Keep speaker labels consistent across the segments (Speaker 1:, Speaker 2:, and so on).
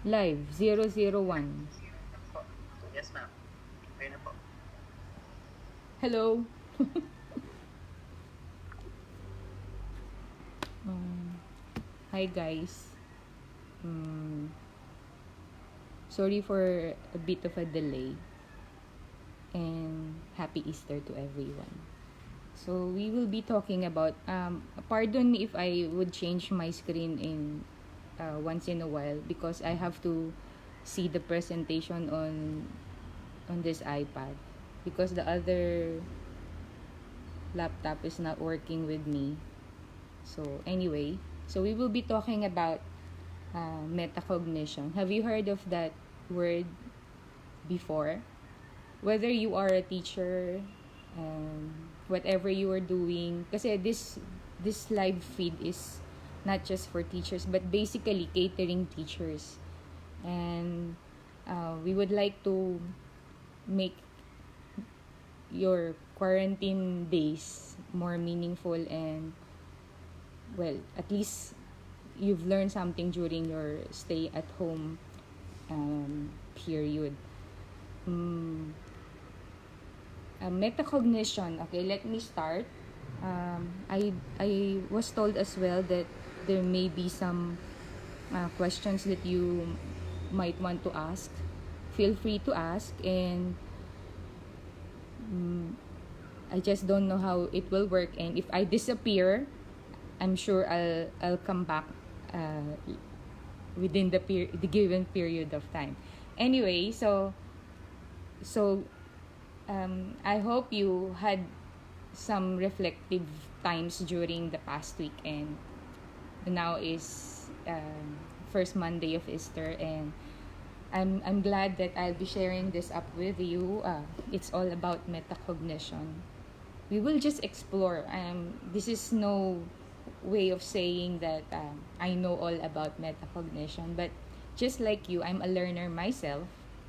Speaker 1: Live 001.
Speaker 2: Yes, ma'am. Ayun na po.
Speaker 1: Hello. Um, Hi guys. Um, Sorry for a bit of a delay, and happy Easter to everyone. So we will be talking about pardon me if I would change my screen in once in a while, because I have to see the presentation on this iPad, because the other laptop is not working with me. So anyway, so we will be talking about metacognition. Have you heard of that word before? Whether you are a teacher, whatever you are doing, kasi this live feed is not just for teachers but basically catering teachers, and we would like to make your quarantine days more meaningful, and well, at least you've learned something during your stay at home period. um, Metacognition. Okay, let me start. I was told as well that there may be some questions that you might want to ask. Feel free to ask, and I just don't know how it will work. And if I disappear, I'm sure I'll come back uh, within the given period of time. Anyway, so I hope you had some reflective times during the past week, and now is first Monday of Easter, and I'm glad that I'll be sharing this up with you. It's all about metacognition. We will just explore. This is no way of saying that I know all about metacognition, but just like you, I'm a learner myself.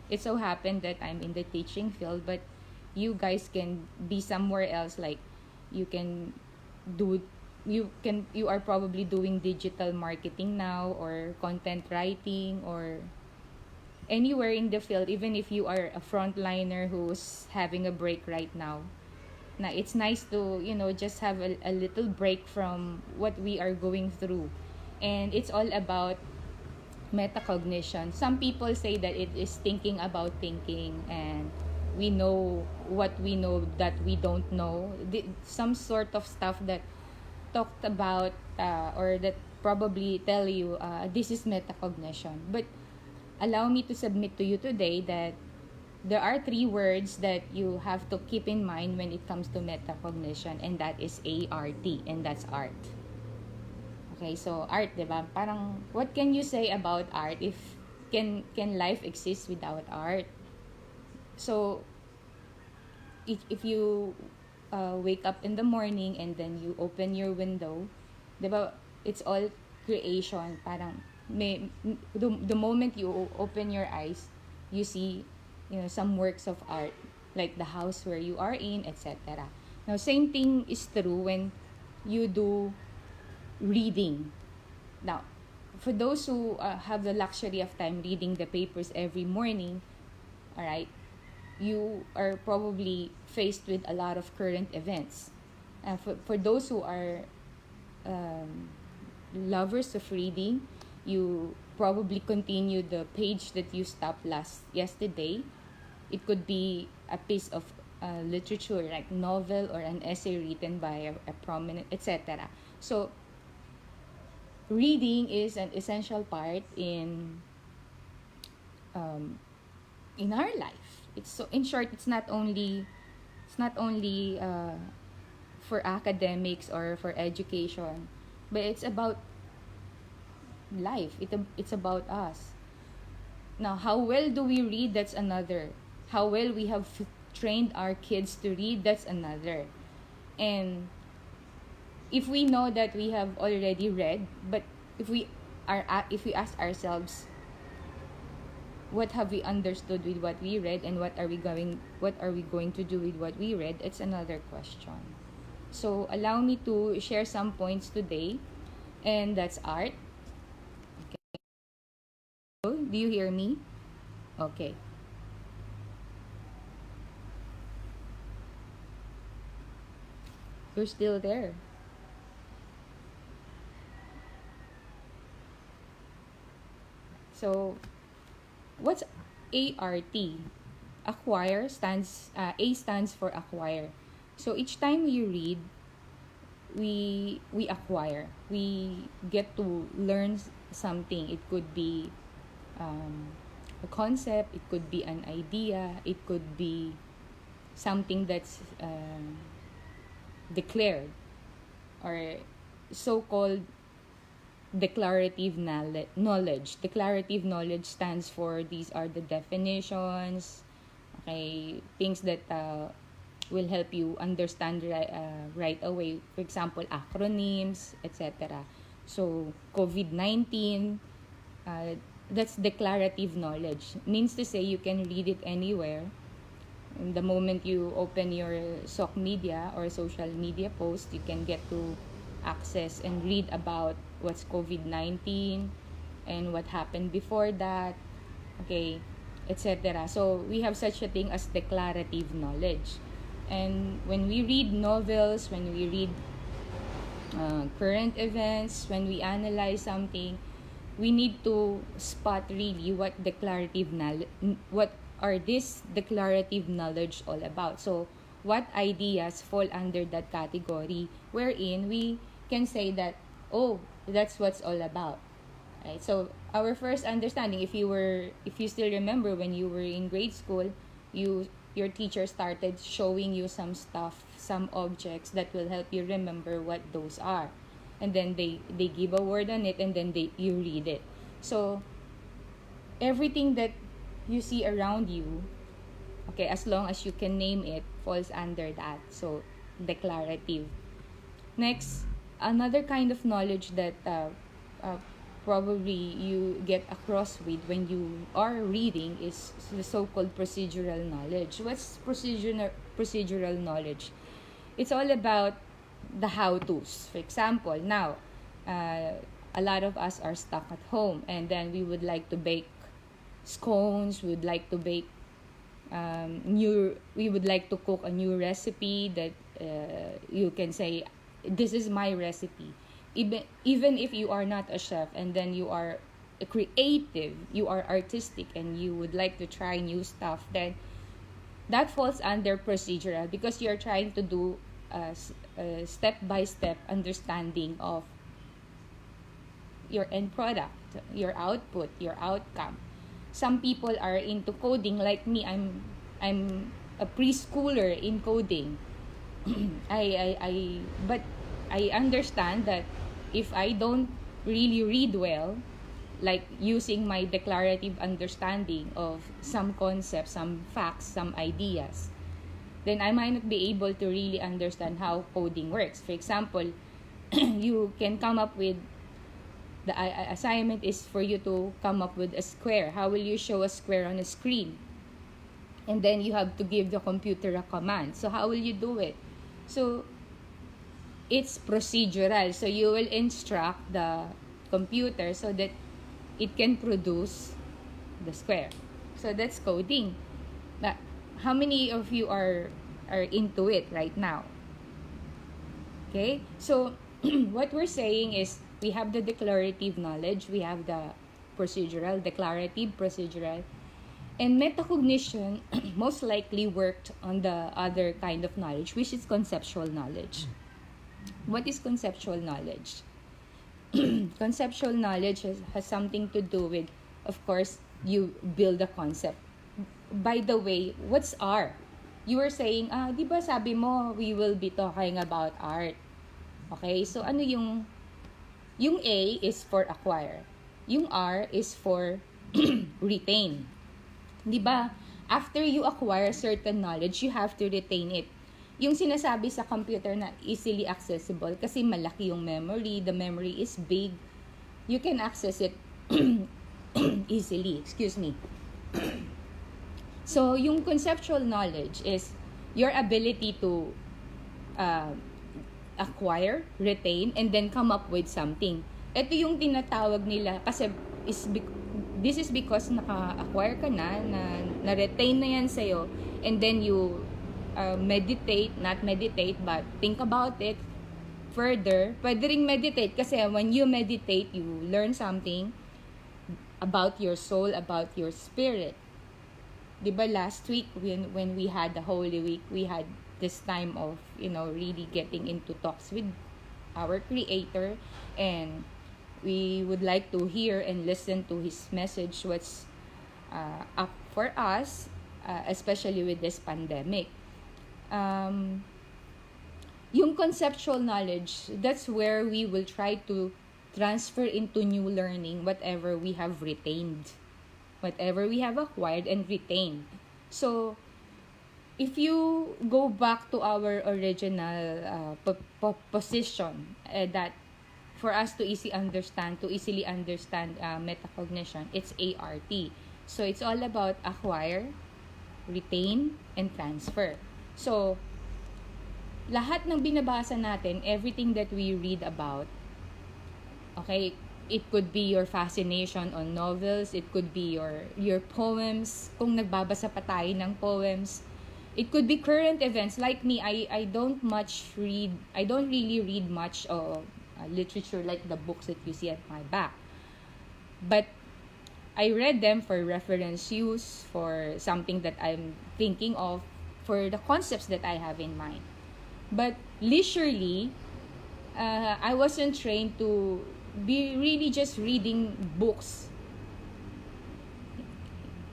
Speaker 1: It so happened that I'm in the teaching field, but you guys can be somewhere else. Like you can do, you are probably doing digital marketing now, or content writing, or anywhere in the field, even if you are a frontliner who's having a break right now. Now it's nice to just have a little break from what we are going through, and it's all about metacognition. Some people say that it is thinking about thinking, and we know what we know that we don't know. Some sort of stuff that talked about or that probably tell you this is metacognition. But allow me to submit to you today that there are three words that you have to keep in mind when it comes to metacognition, and that is ART, and that's art. Okay, so art, 'di ba? Parang what can you say about art if can life exist without art? So if you wake up in the morning and then you open your window, 'di ba? It's all creation. Parang the moment you open your eyes, you see some works of art, like the house where you are in, etc. Now same thing is true when you do reading. Now, for those who have the luxury of time reading the papers every morning, all right, you are probably faced with a lot of current events. For those who are um, lovers of reading, you probably continue the page that you stopped yesterday. It could be a piece of literature, like novel or an essay written by a prominent, etc. So reading is an essential part um, in our life. It's so, in short, it's not only for academics or for education, but it's about life. It's about us. Now, how well do we read? That's another. How well we have trained our kids to read? That's another. And if we know that we have already read, but if we if we ask ourselves, what have we understood with what we read, and what are we going to do with what we read, it's another question. So allow me to share some points today, and that's art. Do you hear me? Okay. You're still there. So, what's ART? Acquire stands, A stands for acquire. So each time you read, we acquire. We get to learn something. It could be a concept. It could be an idea. It could be something that's declared or so-called declarative knowledge. Declarative knowledge stands for, these are the definitions, okay, things that will help you understand right away. For example, acronyms, etc. So, COVID-19, that's declarative knowledge. Means to say you can read it anywhere. And the moment you open your SOC media or social media post, you can get to access and read about what's COVID-19 and what happened before that, okay, etc. So we have such a thing as declarative knowledge. And when we read novels, when we read current events, when we analyze something, we need to spot really what are this declarative knowledge all about. So what ideas fall under that category, wherein we can say that, oh, that's what's all about, right? So our first understanding, if you still remember when you were in grade school, your teacher started showing you some stuff, some objects that will help you remember what those are, and then they give a word on it, and then you read it. So everything that you see around you, okay, as long as you can name it, falls under that. So declarative. Next, another kind of knowledge that probably you get across with when you are reading is the so-called procedural knowledge. What's procedural knowledge? It's all about the how-tos. For example, now, a lot of us are stuck at home, and then we would like to bake scones, we would like to bake we would like to cook a new recipe that you can say, this is my recipe. Even if you are not a chef, and then you are a creative, you are artistic, and you would like to try new stuff, then that falls under procedural, because you're trying to do a step-by-step understanding of your end product, your output, your outcome. Some people are into coding, like me. I'm a preschooler in coding. But I understand that if I don't really read well, like using my declarative understanding of some concepts, some facts, some ideas, then I might not be able to really understand how coding works. For example, you can come up with, the assignment is for you to come up with a square. How will you show a square on a screen? And then you have to give the computer a command. So how will you do it? So it's procedural. So you will instruct the computer so that it can produce the square. So that's coding. But how many of you are into it right now? Okay? So what we're saying is, we have the declarative knowledge, we have the procedural, declarative, procedural, and metacognition most likely worked on the other kind of knowledge, which is conceptual knowledge. What is conceptual knowledge? Conceptual knowledge has something to do with, of course, you build a concept. By the way, what's art? You were saying, di ba sabi mo, we will be talking about art. Okay, so ano yung A is for acquire. Yung R is for retain. Di ba? After you acquire certain knowledge, you have to retain it. Yung sinasabi sa computer na easily accessible, kasi malaki yung memory, the memory is big, you can access it easily. Excuse me. So, yung conceptual knowledge is your ability to acquire, retain, and then come up with something. Ito yung tinatawag nila, kasi this is because naka-acquire ka na-retain na yan sa'yo, and then you not meditate, but think about it further. Pwede ring meditate kasi when you meditate, you learn something about your soul, about your spirit. Diba last week when we had the Holy Week, we had this time of, really getting into talks with our Creator, and we would like to hear and listen to His message, what's up for us, especially with this pandemic. Yung conceptual knowledge, that's where we will try to transfer into new learning whatever we have retained, whatever we have acquired and retained. So, if you go back to our original position, that for us to easily understand metacognition, it's ART. So, it's all about acquire, retain, and transfer. So, lahat ng binabasa natin, everything that we read about, okay, it could be your fascination on novels, it could be your poems, kung nagbabasa pa tayo ng poems, it could be current events. Like me, I don't really read much of literature like the books that you see at my back. But I read them for reference use, for something that I'm thinking of, for the concepts that I have in mind. But leisurely, I wasn't trained to be really just reading books.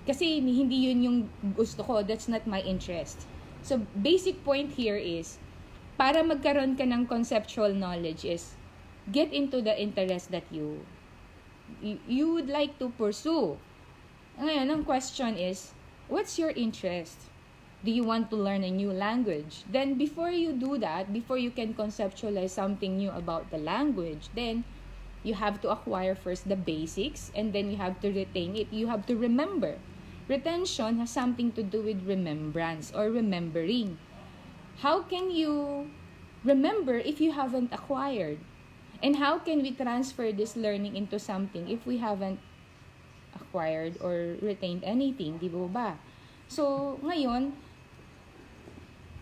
Speaker 1: Kasi hindi yun yung gusto ko. That's not my interest. So, basic point here is, para magkaroon ka ng conceptual knowledge is, get into the interest that you would like to pursue. Ngayon, ang question is, what's your interest? Do you want to learn a new language? Then, before you do that, before you can conceptualize something new about the language, then, you have to acquire first the basics, and then you have to retain it. You have to remember. Retention has something to do with remembrance or remembering. How can you remember if you haven't acquired? And how can we transfer this learning into something if we haven't acquired or retained anything? Di ba? So, ngayon,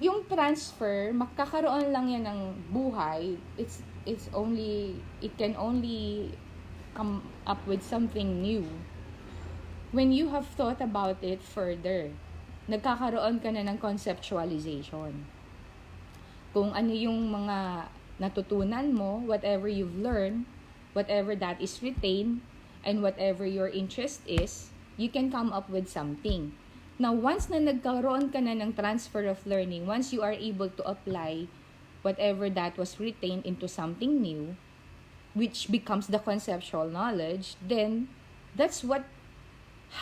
Speaker 1: yung transfer, makakaroon lang yan ng buhay. It can only come up with something new when you have thought about it further. Nagkakaroon ka na ng conceptualization. Kung ano yung mga natutunan mo, whatever you've learned, whatever that is retained, and whatever your interest is, you can come up with something. Now, once na nagkaroon ka na ng transfer of learning, once you are able to apply whatever that was retained into something new, which becomes the conceptual knowledge, then that's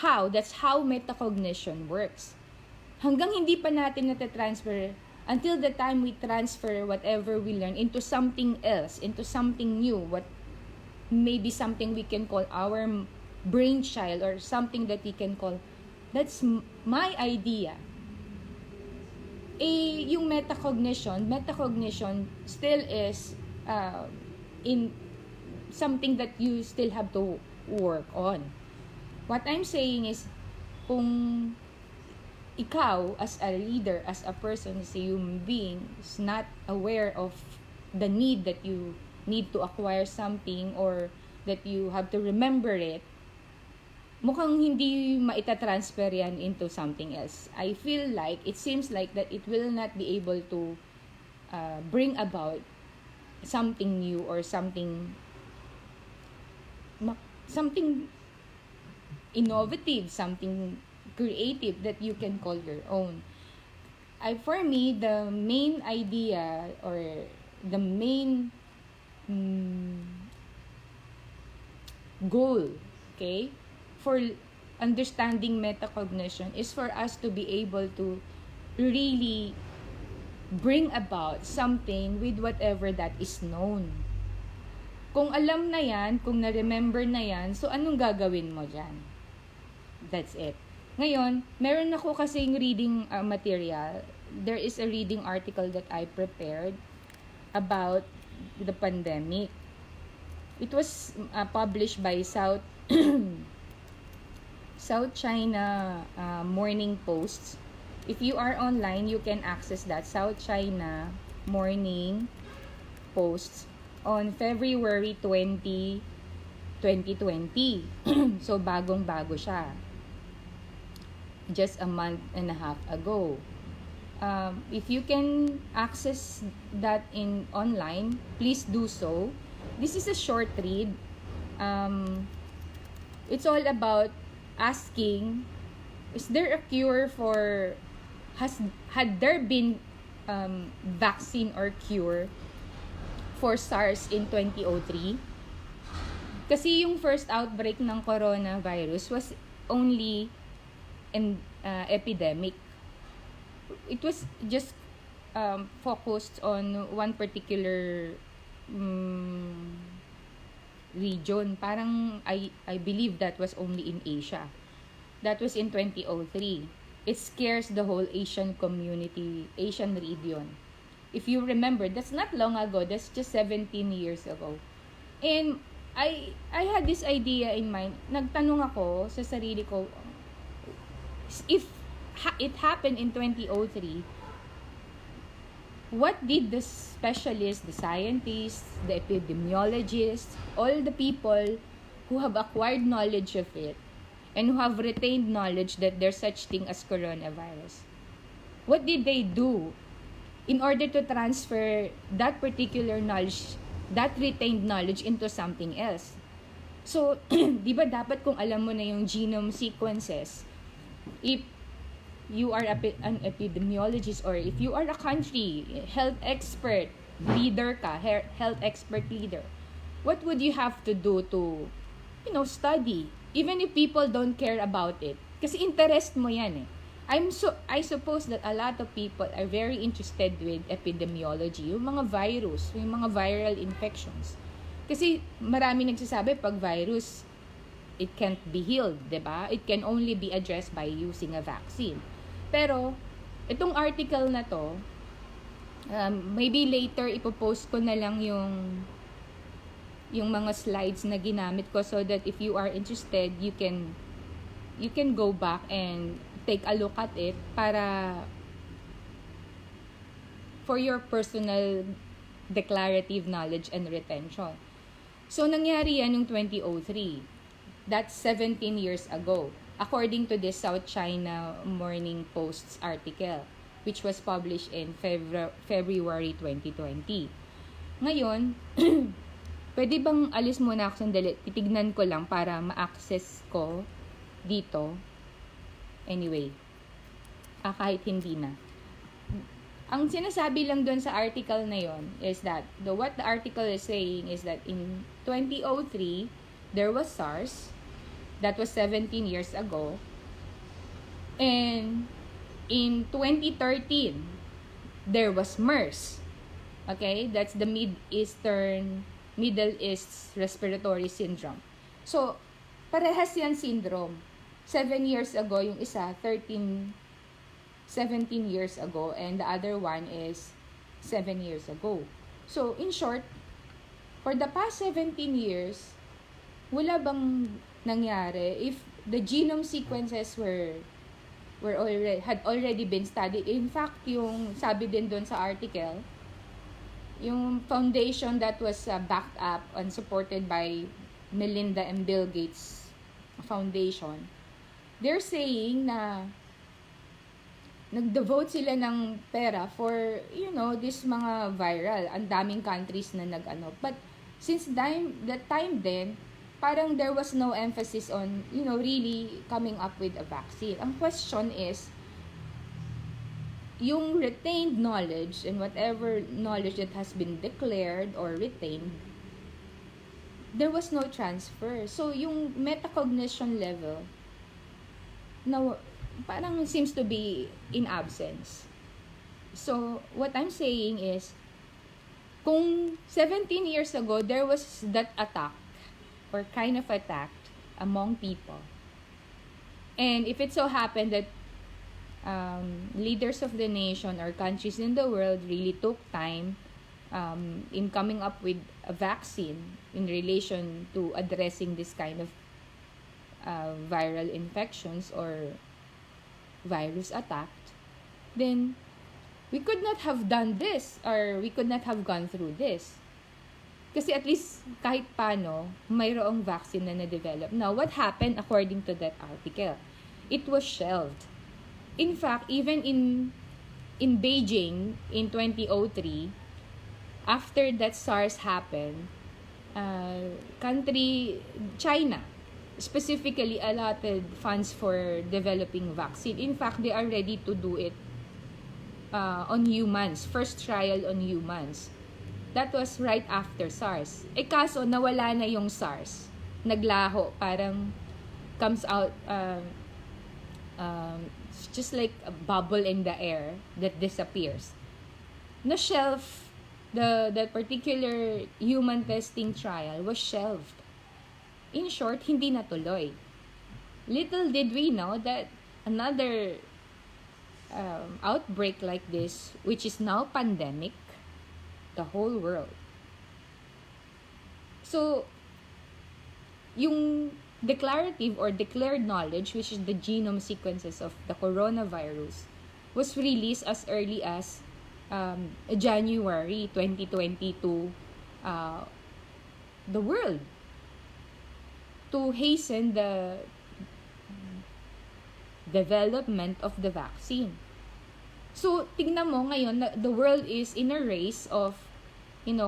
Speaker 1: how metacognition works. Hanggang hindi pa natin natatransfer, until the time we transfer whatever we learn into something else, into something new, what maybe something we can call our brainchild, or something that we can call, that's my idea. Yung metacognition still is in something that you still have to work on. What I'm saying is, kung ikaw as a leader, as a person, as a human being, is not aware of the need that you need to acquire something, or that you have to remember it, mukhang hindi maitatransfer yan into something else. I feel like, it seems like that it will not be able to bring about something new, or something innovative, something creative that you can call your own. For me, the main idea, or the main goal, okay, for understanding metacognition is for us to be able to really bring about something with whatever that is known. Kung alam na yan, kung na-remember na yan, so anong gagawin mo dyan? That's it. Ngayon, meron ako kasing reading material. There is a reading article that I prepared about the pandemic. It was published by South China Morning Post. If you are online, you can access that South China Morning Post on February 20, 2020. So, bagong-bago siya. Just a month and a half ago. If you can access that in online, please do so. This is a short read. It's all about asking, is there a cure for, had there been vaccine or cure for SARS in 2003? Kasi yung first outbreak ng coronavirus was only an epidemic. It was just focused on one particular region. Parang I believe that was only in Asia. That was in 2003. It scares the whole Asian community, Asian region. If you remember, that's not long ago. That's just 17 years ago. And I had this idea in mind. Nagtanong ako sa sarili ko, if it happened in 2003, what did the specialists, the scientists, the epidemiologists, all the people who have acquired knowledge of it and who have retained knowledge that there's such thing as coronavirus, what did they do in order to transfer that particular knowledge, that retained knowledge into something else? So, di ba dapat kung alam mo na yung genome sequences, if you are an epidemiologist or if you are a country health expert leader ka, health expert leader, what would you have to do to, study? Even if people don't care about it. Kasi interest mo yan eh. I suppose that a lot of people are very interested with epidemiology, yung mga virus, yung mga viral infections. Kasi marami nagsasabi pag virus, it can't be healed, diba? It can only be addressed by using a vaccine. Pero, itong article na to, maybe later ipopost ko na lang yung mga slides na ginamit ko so that if you are interested, you can go back and take a look at it for your personal declarative knowledge and retention. So, nangyari yan yung 2003. That's 17 years ago, according to this South China Morning Post's article, which was published in February 2020. Ngayon, pwede bang alis muna ako sandali? Titignan ko lang para ma-access ko dito. Anyway, kahit hindi na. Ang sinasabi lang doon sa article na yon is that, what the article is saying is that in 2003, there was SARS. That was 17 years ago. And in 2013, there was MERS. Okay? That's the Middle East Respiratory Syndrome. So, parehas yan syndrome. 7 years ago yung isa, 17 years ago, and the other one is 7 years ago. So, in short, for the past 17 years, wala bang nangyari if the genome sequences had already been studied? In fact, yung sabi din doon sa article, yung foundation that was backed up and supported by Melinda and Bill Gates Foundation, they're saying na nag-devote sila ng pera for, this mga viral. Ang daming countries na But since that time then, parang there was no emphasis on, really coming up with a vaccine. Ang question is, yung retained knowledge and whatever knowledge that has been declared or retained, there was no transfer. So, yung metacognition level, now, parang seems to be in absence. So, what I'm saying is, kung 17 years ago, there was that attack, or kind of attack among people. And if it so happened that leaders of the nation or countries in the world really took time in coming up with a vaccine in relation to addressing this kind of viral infections or virus attacked, then we could not have done this or we could not have gone through this. Kasi at least kahit paano, mayroong vaccine na na-develop. Now, what happened according to that article? It was shelved. In fact, even in Beijing in 2003, after that SARS happened, China specifically allotted funds for developing vaccine. In fact, they are ready to do it on humans, first trial on humans. That was right after SARS. Kaso nawala na yung SARS. Naglaho, parang comes out just like a bubble in the air that disappears. Na-shelf, the particular human testing trial was shelved. In short, hindi natuloy. Little did we know that another outbreak like this, which is now pandemic, the whole world. So, yung declarative or declared knowledge, which is the genome sequences of the coronavirus, was released as early as January 2020 to the world to hasten the development of the vaccine. So, tignan mo ngayon, the world is in a race of,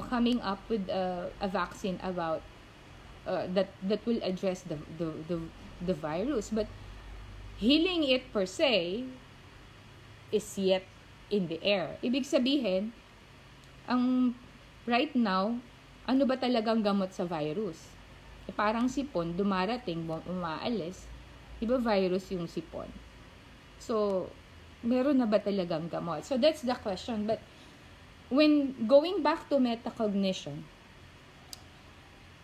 Speaker 1: coming up with a vaccine about that will address the virus. But healing it per se is yet in the air. Ibig sabihin, right now, ano ba talagang gamot sa virus? Parang sipon, dumarating, umaalis. Diba virus yung sipon? So, meron na ba talagang gamot? So, that's the question. But, when going back to metacognition,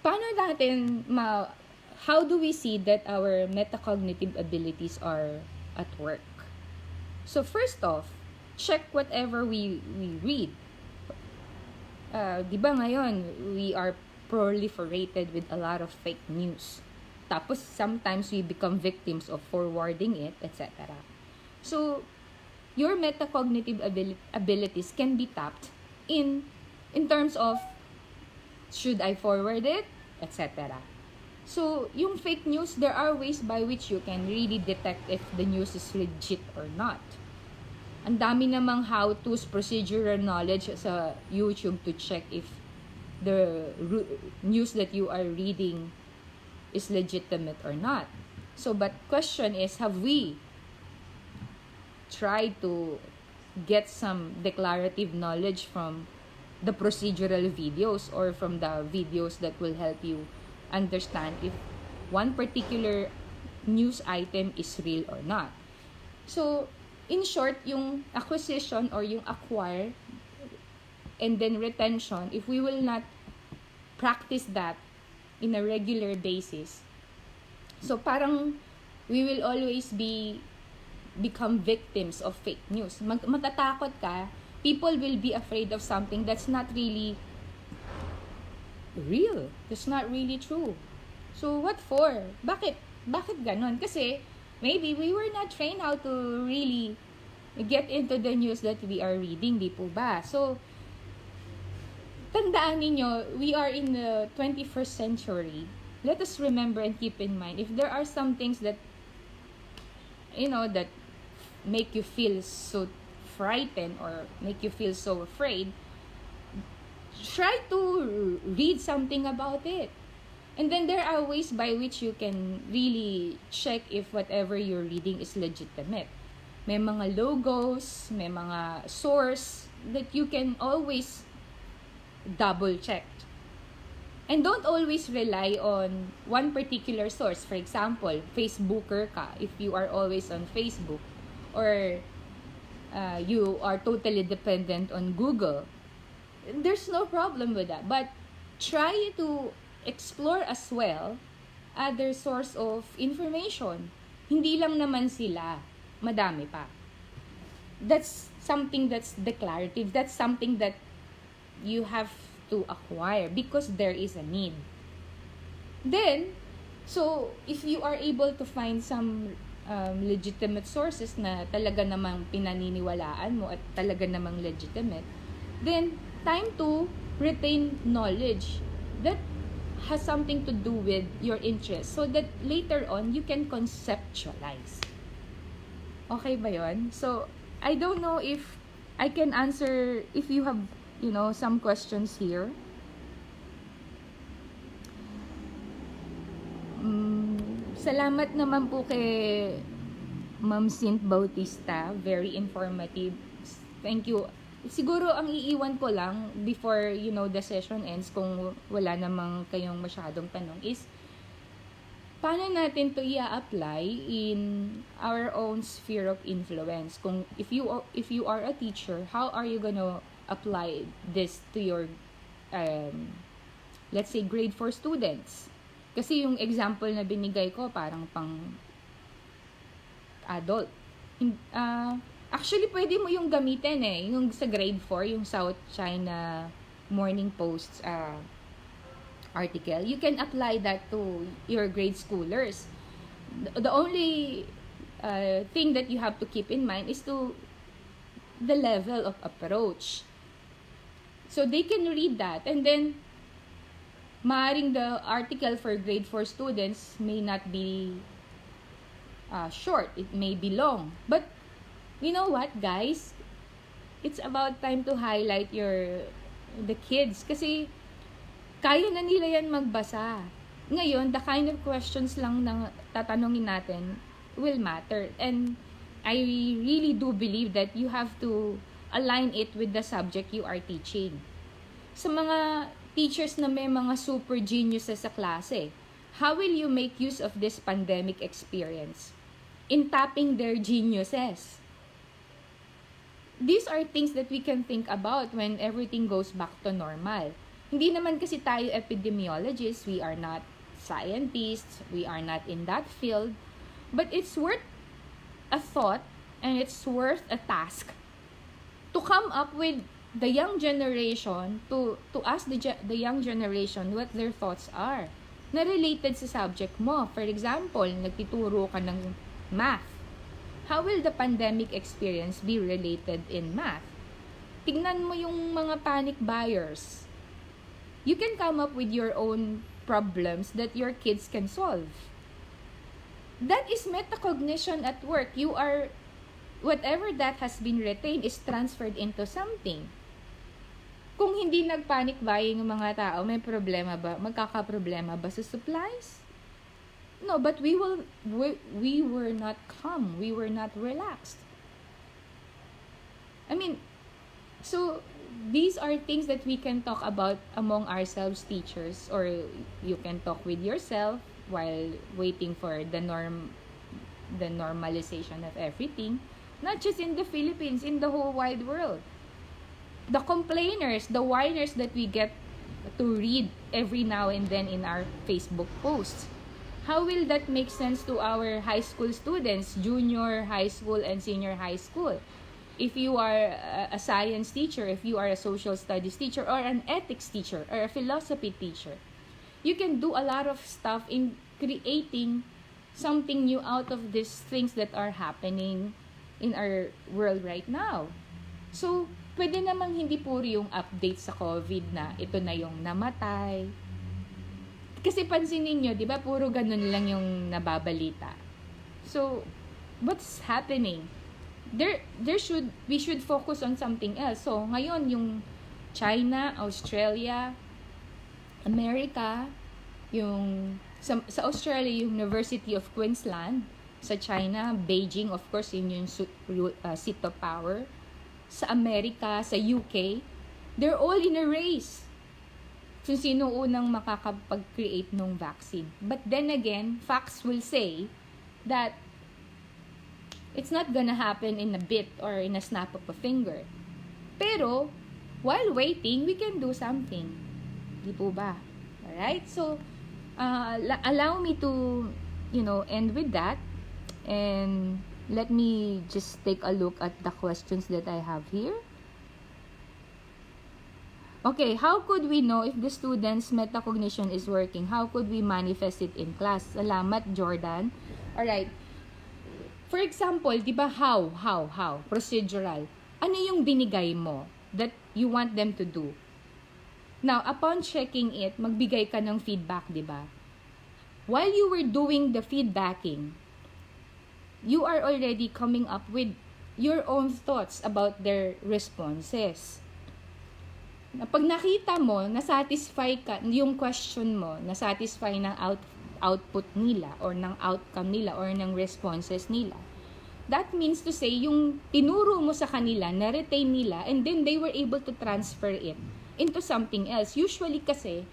Speaker 1: how do we see that our metacognitive abilities are at work? So, first off, check whatever we read. Diba ngayon, we are proliferated with a lot of fake news. Tapos, sometimes we become victims of forwarding it, etc. So, your metacognitive abilities can be tapped in terms of should I forward it, etc. So, yung fake news, there are ways by which you can really detect if the news is legit or not. Ang dami namang how-to's, procedural knowledge sa YouTube to check if the news that you are reading is legitimate or not. So, but question is, have we try to get some declarative knowledge from the procedural videos or from the videos that will help you understand if one particular news item is real or not. So, in short, yung acquisition or yung acquire and then retention, if we will not practice that in a regular basis, so parang we will always become victims of fake news. Matatakot ka, people will be afraid of something that's not really real. It's not really true. So, what for? Bakit ganon? Kasi, maybe we were not trained how to really get into the news that we are reading, di po ba? So, tandaan ninyo, we are in the 21st century. Let us remember and keep in mind, if there are some things that, that make you feel so frightened or make you feel so afraid, try to read something about it. And then there are ways by which you can really check if whatever you're reading is legitimate. May mga logos, may mga source that you can always double check. And don't always rely on one particular source. For example, Facebooker ka, if you are always on Facebook, or you are totally dependent on Google, there's no problem with that. But try to explore as well other source of information. Hindi lang naman sila, madami pa. That's something that's declarative. That's something that you have to acquire because there is a need. Then, So, if you are able to find some legitimate sources na talaga namang pinaniniwalaan mo at talaga namang legitimate, then time to retain knowledge that has something to do with your interest so that later on you can conceptualize. Okay ba yun? So, I don't know if I can answer, if you have, some questions here. Salamat naman po kay Ma'am Sint Bautista. Very informative. Thank you. Siguro ang iiwan ko lang before, the session ends, kung wala namang kayong masyadong tanong, is paano natin to i-apply in our own sphere of influence? Kung if you are a teacher, how are you gonna apply this to your let's say grade 4 students? Kasi yung example na binigay ko parang pang adult. Actually, pwede mo yung gamitin yung sa grade 4, yung South China Morning Post article. You can apply that to your grade schoolers. The only thing that you have to keep in mind is the level of approach. So they can read that, and then maaring the article for grade 4 students may not be short. It may be long. But you know what, guys? It's about time to highlight the kids. Kasi kaya na nila yan magbasa. Ngayon, the kind of questions lang na tatanungin natin will matter. And I really do believe that you have to align it with the subject you are teaching. Sa mga teachers na may mga super geniuses sa klase, how will you make use of this pandemic experience in tapping their geniuses? These are things that we can think about when everything goes back to normal. Hindi naman kasi tayo epidemiologists, we are not scientists, we are not in that field, but it's worth a thought and it's worth a task to come up with the young generation, to ask the young generation what their thoughts are na related sa subject mo. For example, nagtuturo ka ng math. How will the pandemic experience be related in math? Tingnan mo yung mga panic buyers. You can come up with your own problems that your kids can solve. That is metacognition at work. Whatever that has been retained is transferred into something. Kung hindi nag-panic buying ng mga tao, may problema ba? Magkakaproblema ba sa supplies? No, but we were not calm. We were not relaxed. I mean, so these are things that we can talk about among ourselves, teachers, or you can talk with yourself while waiting for the normalization of everything, not just in the Philippines, in the whole wide world. The complainers, the whiners that we get to read every now and then in our Facebook posts, how will that make sense to our high school students, junior high school and senior high school? If you are a science teacher, if you are a social studies teacher, or an ethics teacher, or a philosophy teacher, you can do a lot of stuff in creating something new out of these things that are happening in our world right now. So, pwede namang hindi puro yung update sa COVID na ito na yung namatay. Kasi pansinin nyo, di ba, puro ganun lang yung nababalita. So, what's happening? We should focus on something else. So, ngayon, yung China, Australia, America, sa Australia, yung University of Queensland, sa China, Beijing, of course, yun yung seat of power. Sa Amerika, sa UK, they're all in a race. So, sino unang makakapag-create ng vaccine? But then again, facts will say that it's not gonna happen in a bit or in a snap of a finger. Pero, while waiting, we can do something. Di po ba? Alright? So, allow me to, end with that. And let me just take a look at the questions that I have here. Okay, how could we know if the student's metacognition is working? How could we manifest it in class? Salamat, Jordan. Alright. For example, di ba how? Procedural. Ano yung binigay mo that you want them to do? Now, upon checking it, magbigay ka ng feedback, di ba? While you were doing the feedbacking, you are already coming up with your own thoughts about their responses. Pag nakita mo, nasatisfy ka, yung question mo, nasatisfy ng output nila or ng outcome nila or ng responses nila. That means to say, yung tinuro mo sa kanila, na-retain nila, and then they were able to transfer it into something else. Usually kasi,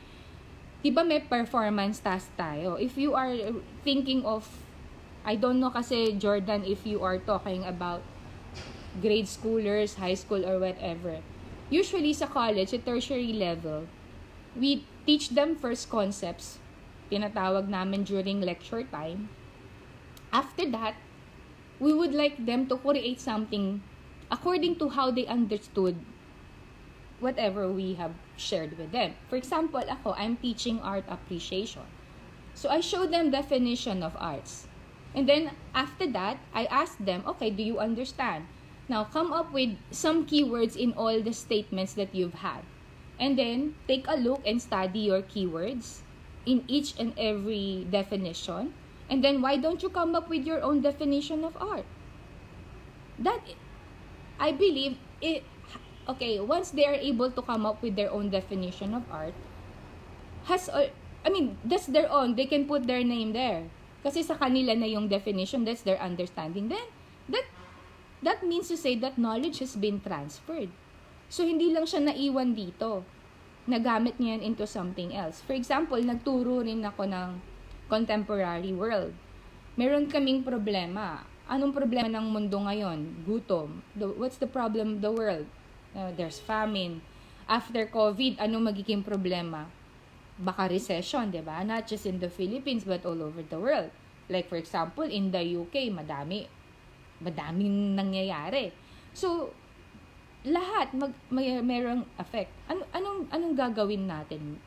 Speaker 1: diba may performance task tayo? If you are thinking of, I don't know kasi, Jordan, if you are talking about grade schoolers, high school, or whatever. Usually sa college, at tertiary level, we teach them first concepts, tinatawag namin during lecture time. After that, we would like them to create something according to how they understood whatever we have shared with them. For example, I'm teaching art appreciation. So I show them definition of arts. And then after that, I ask them, okay, do you understand? Now, come up with some keywords in all the statements that you've had. And then, take a look and study your keywords in each and every definition. And then, why don't you come up with your own definition of art? That, I believe, once they are able to come up with their own definition of art, that's their own. They can put their name there. Kasi sa kanila na yung definition, that's their understanding. Then, that means to say that knowledge has been transferred. So, hindi lang siya naiwan dito. Nagamit niya yan into something else. For example, nagturo rin ako ng contemporary world. Meron kaming problema. Anong problema ng mundo ngayon? Gutom. What's the problem of the world? There's famine. After COVID, anong magiging problema? Baka recession, di ba? Not just in the Philippines, but all over the world. Like, for example, in the UK, madaming nangyayari. So, lahat mayroong effect. Anong gagawin natin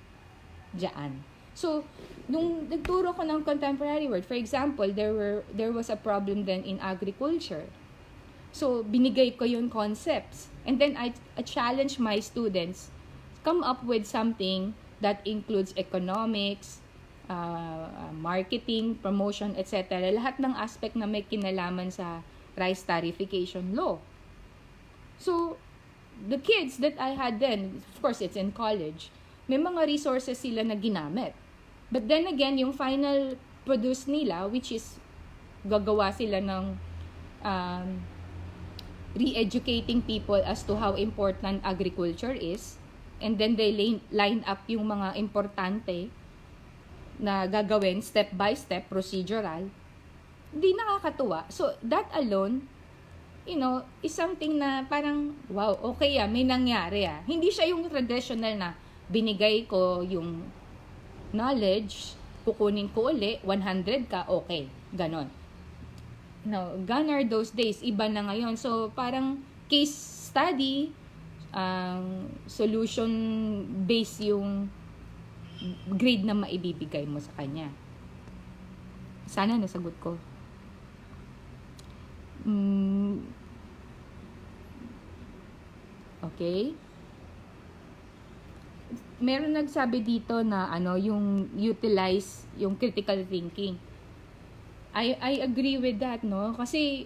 Speaker 1: diyan? So, nung nagturo ko ng contemporary world, for example, there was a problem then in agriculture. So, binigay ko yung concepts. And then I challenge my students, come up with something that includes economics, marketing, promotion, etc. Lahat ng aspect na may kinalaman sa rice tarification law. So, the kids that I had then, of course, it's in college, may mga resources sila na ginamit. But then again, yung final produce nila, which is gagawa sila ng re-educating people as to how important agriculture is, and then they line up yung mga importante na gagawin step by step, procedural, di nakakatuwa. So, that alone, is something na parang, wow, okay may nangyari Hindi siya yung traditional na binigay ko yung knowledge, kukunin ko uli, 100 ka, okay, ganon. No, gone are those days, iba na ngayon. So, parang case study, solution-based yung grade na maibibigay mo sa kanya. Sana nasagot ko. Okay. Meron nagsabi dito na yung utilize yung critical thinking. I agree with that, no? Kasi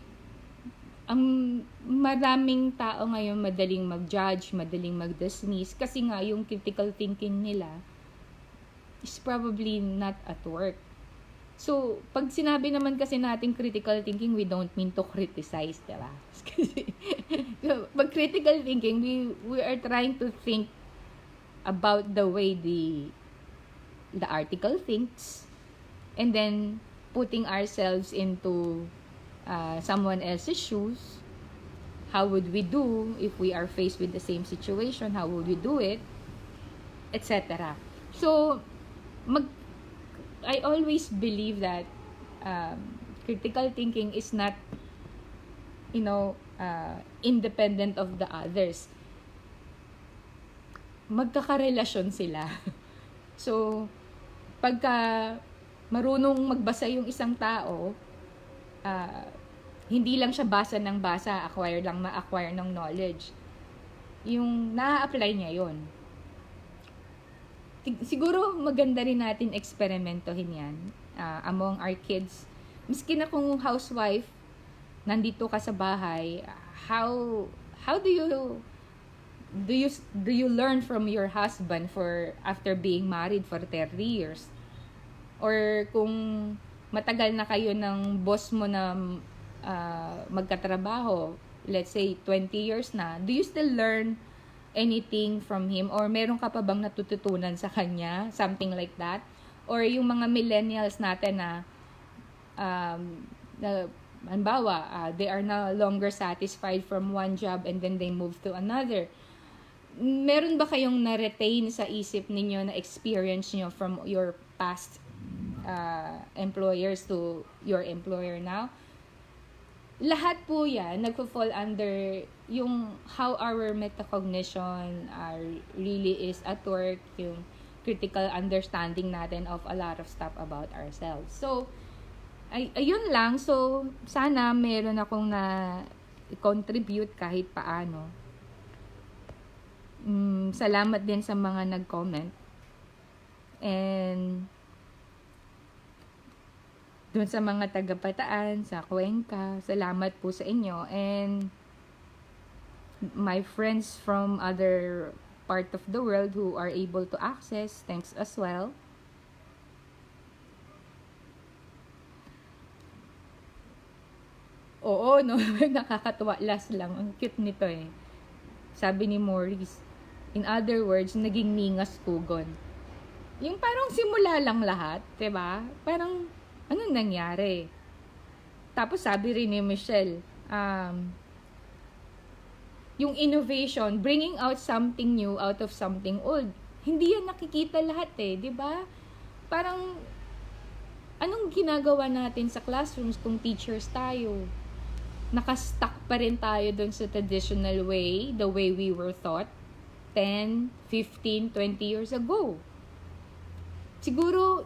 Speaker 1: ang maraming tao ngayon madaling mag-judge, madaling mag-dismiss kasi nga yung critical thinking nila is probably not at work. So, pag sinabi naman kasi natin critical thinking, we don't mean to criticize, diba? Kasi, pag critical thinking, we are trying to think about the way the article thinks, and then putting ourselves into someone else's shoes. How would we do if we are faced with the same situation? How would we do it? Etc. So, I always believe that critical thinking is not, independent of the others. magkakarelasyon sila. So, pagka marunong magbasa yung isang tao, hindi lang siya basa ng basa, ma-acquire ng knowledge. Yung na-apply niya yon. Siguro maganda rin natin eksperimentohin yan among our kids. Miski na kung housewife, nandito ka sa bahay, how do you learn from your husband after being married for 30 years? Or kung matagal na kayo ng boss mo na magkatrabaho, let's say 20 years na, do you still learn anything from him? Or meron ka pa bang natututunan sa kanya? Something like that. Or yung mga millennials natin na halimbawa, they are no longer satisfied from one job and then they move to another. Meron ba kayong na-retain sa isip ninyo na experience nyo from your past employers to your employer now? Lahat po yan nagpo-fall under yung how our metacognition really is at work, yung critical understanding natin of a lot of stuff about ourselves. So, ayun lang. So, sana meron akong na-contribute kahit paano. Salamat din sa mga nag-comment. And doon sa mga taga-Bataan, sa Cuenca, salamat po sa inyo. And my friends from other part of the world who are able to access, thanks as well. Oo, no? Nakakatuwa. Last lang. Ang cute nito eh. Sabi ni Maurice, in other words, naging ningas kugon. Yung parang simula lang lahat, diba? Parang, anong nangyari? Tapos sabi rin ni Michelle, yung innovation, bringing out something new out of something old. Hindi yan nakikita lahat eh, di ba? Parang, anong ginagawa natin sa classrooms kung teachers tayo? Nakastuck pa rin tayo dun sa traditional way, the way we were taught 10, 15, 20 years ago. Siguro,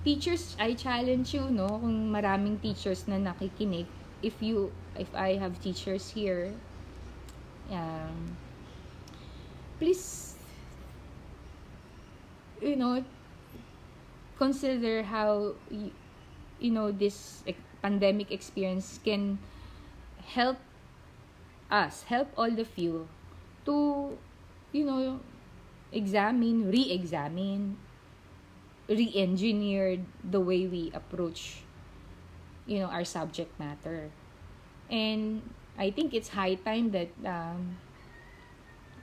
Speaker 1: teachers, I challenge you, no, kung maraming teachers na nakikinig, if I have teachers here, please, consider how, this pandemic experience can help all of you to, examine, re-examine, re-engineer the way we approach, our subject matter. And I think it's high time that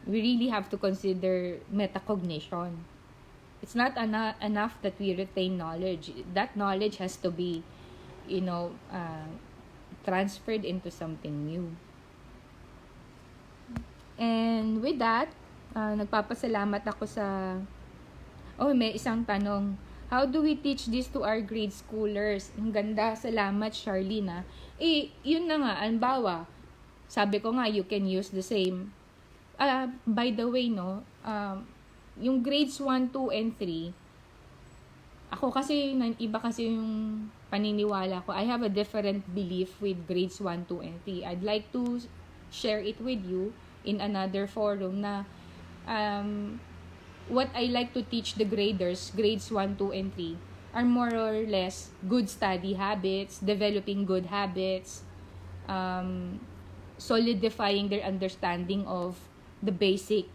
Speaker 1: we really have to consider metacognition. It's not enough that we retain knowledge. That knowledge has to be, transferred into something new. And with that, nagpapasalamat ako sa... may isang tanong. How do we teach this to our grade schoolers? Ang ganda. Salamat, Charlene. Yun na nga. Anbawa, sabi ko nga, you can use the same. By the way, yung grades 1, 2, and 3, ako kasi, iba kasi yung paniniwala ko. I have a different belief with grades 1, 2, and 3. I'd like to share it with you in another forum na what I like to teach the graders, grades 1, 2, and 3, are more or less good study habits, developing good habits, solidifying their understanding of the basic.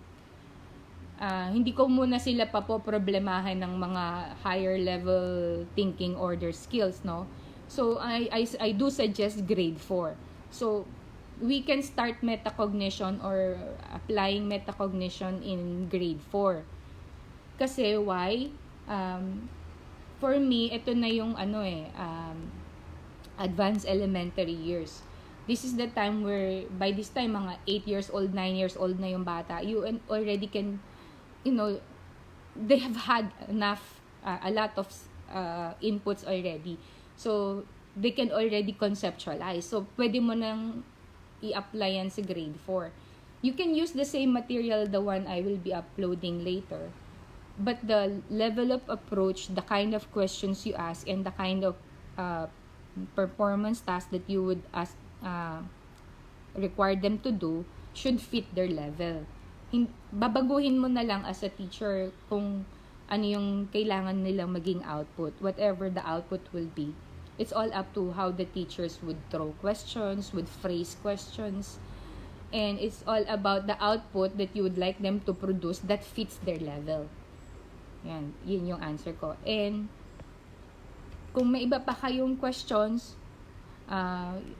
Speaker 1: Hindi ko muna sila papoproblemahan ng mga higher level thinking order skills, no? So, I do suggest grade 4. So, we can start metacognition or applying metacognition in grade 4. Kasi, why? For me, ito na yung advanced elementary years. This is the time where, by this time, mga 8 years old, 9 years old na yung bata, you already can, they have had enough, a lot of inputs already. So, they can already conceptualize. So, pwede mo nang i-apply yan sa grade 4. You can use the same material, the one I will be uploading later, but the level of approach, the kind of questions you ask, and the kind of performance task that you would ask, require them to do should fit their level. Babaguhin mo na lang as a teacher kung ano yung kailangan nilang maging output, whatever the output will be. It's all up to how the teachers would throw questions, would phrase questions, and it's all about the output that you would like them to produce that fits their level. Yun yung answer ko. And kung may iba pa kayong questions,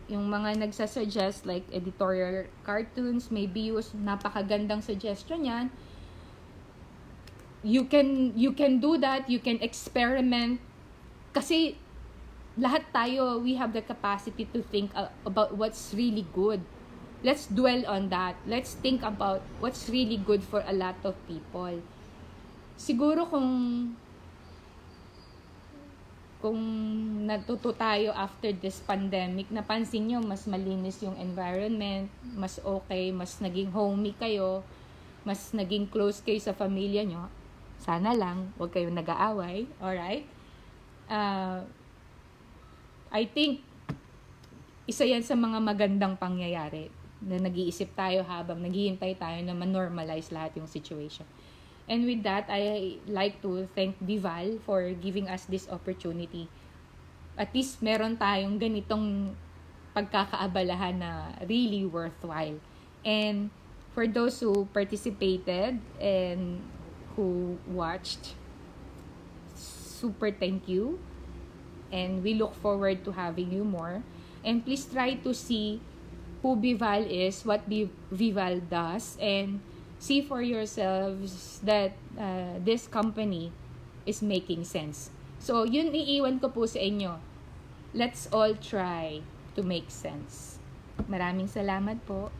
Speaker 1: yung mga nagsasuggest like editorial cartoons, maybe use, napakagandang suggestion yan. You can do that, you can experiment. Kasi lahat tayo, we have the capacity to think about what's really good. Let's dwell on that. Let's think about what's really good for a lot of people. Siguro kung natuto tayo after this pandemic, napansin nyo, mas malinis yung environment, mas okay, mas naging homey kayo, mas naging close kayo sa pamilya nyo. Sana lang, huwag kayong nag-aaway. Alright? I think, isa yan sa mga magandang pangyayari na nag-iisip tayo habang naghihintay tayo na ma-normalize lahat yung situation. And with that, I like to thank Bival for giving us this opportunity. At least meron tayong ganitong pagkakaabalahan na really worthwhile. And for those who participated and who watched, super thank you. And we look forward to having you more. And please try to see who Bival is, what Bival does, and see for yourselves that this company is making sense. So, yun iiwan ko po sa inyo. Let's all try to make sense. Maraming salamat po.